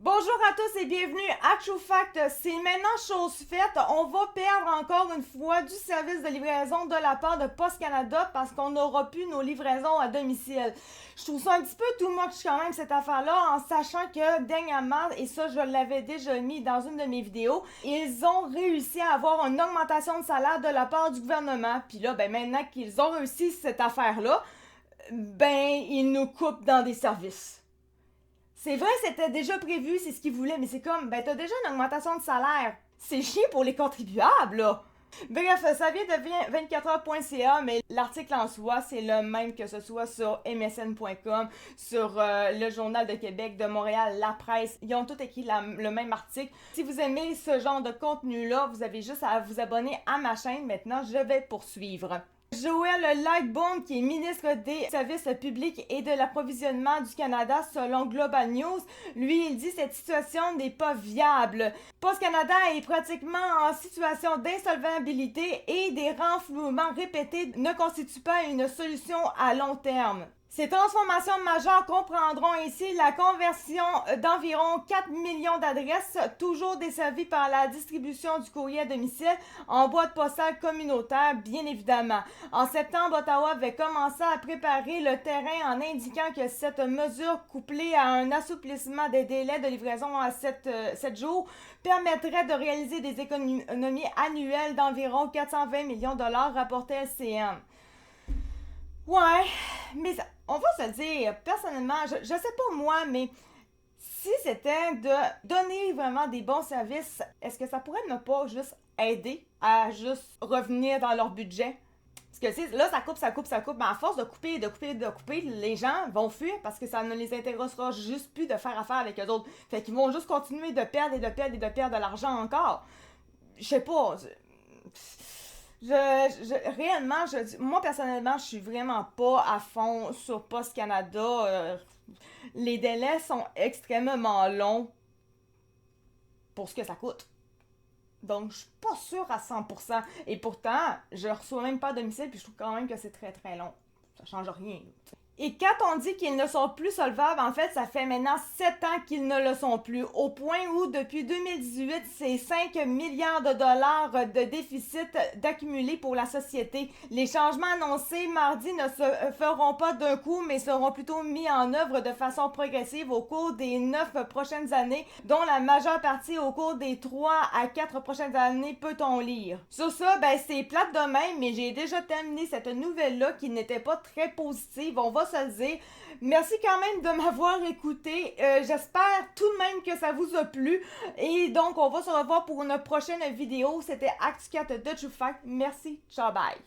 Bonjour à tous et bienvenue à True Fact. C'est maintenant chose faite. On va perdre encore une fois du service de livraison de la part de Post Canada parce qu'on n'aura plus nos livraisons à domicile. Je trouve ça un petit peu too much quand même cette affaire-là en sachant que dernièrement, et ça je l'avais déjà mis dans une de mes vidéos, ils ont réussi à avoir une augmentation de salaire de la part du gouvernement. Puis là, maintenant qu'ils ont réussi cette affaire-là, ils nous coupent dans des services. C'est vrai, c'était déjà prévu, c'est ce qu'ils voulaient, mais c'est comme, t'as déjà une augmentation de salaire. C'est chiant pour les contribuables, là. Bref, ça vient de 24heures.ca, mais l'article en soi, c'est le même que ce soit sur msn.com, sur le Journal de Québec, de Montréal, La Presse. Ils ont tous écrit le même article. Si vous aimez ce genre de contenu-là, vous avez juste à vous abonner à ma chaîne. Maintenant, je vais poursuivre. Joël Lightbourn, qui est ministre des Services publics et de l'approvisionnement du Canada selon Global News, lui, il dit que cette situation n'est pas viable. Post Canada est pratiquement en situation d'insolvabilité et des renflouements répétés ne constituent pas une solution à long terme. Ces transformations majeures comprendront ici la conversion d'environ 4 millions d'adresses, toujours desservies par la distribution du courrier à domicile en boîte postale communautaire, bien évidemment. En septembre, Ottawa avait commencé à préparer le terrain en indiquant que cette mesure, couplée à un assouplissement des délais de livraison à 7 jours, permettrait de réaliser des économies annuelles d'environ 420 millions de dollars, rapportait LCN. Ouais, mais on va se dire, personnellement, je sais pas moi, mais si c'était de donner vraiment des bons services, est-ce que ça pourrait ne pas juste aider à juste revenir dans leur budget? Parce que là, ça coupe, mais à force de couper, les gens vont fuir parce que ça ne les intéressera juste plus de faire affaire avec eux autres. Fait qu'ils vont juste continuer de perdre et de perdre et de perdre de l'argent encore. Je sais pas. Réellement, moi personnellement, je suis vraiment pas à fond sur Post Canada. Les délais sont extrêmement longs pour ce que ça coûte. Donc, je suis pas sûre à 100%. Et pourtant, je reçois même pas à domicile, puis je trouve quand même que c'est très très long. Ça change rien. Et quand on dit qu'ils ne sont plus solvables, en fait, ça fait maintenant 7 ans qu'ils ne le sont plus. Au point où, depuis 2018, c'est 5 milliards de dollars de déficit d'accumulé pour la société. Les changements annoncés mardi ne se feront pas d'un coup, mais seront plutôt mis en œuvre de façon progressive au cours des 9 prochaines années, dont la majeure partie au cours des 3 à 4 prochaines années, peut-on lire. Sur ça, c'est plate de même, mais j'ai déjà terminé cette nouvelle-là qui n'était pas très positive. On va se le dire. Merci quand même de m'avoir écouté. J'espère tout de même que ça vous a plu. Et donc, on va se revoir pour une prochaine vidéo. C'était Acte 4 de True Fact. Merci. Ciao, bye.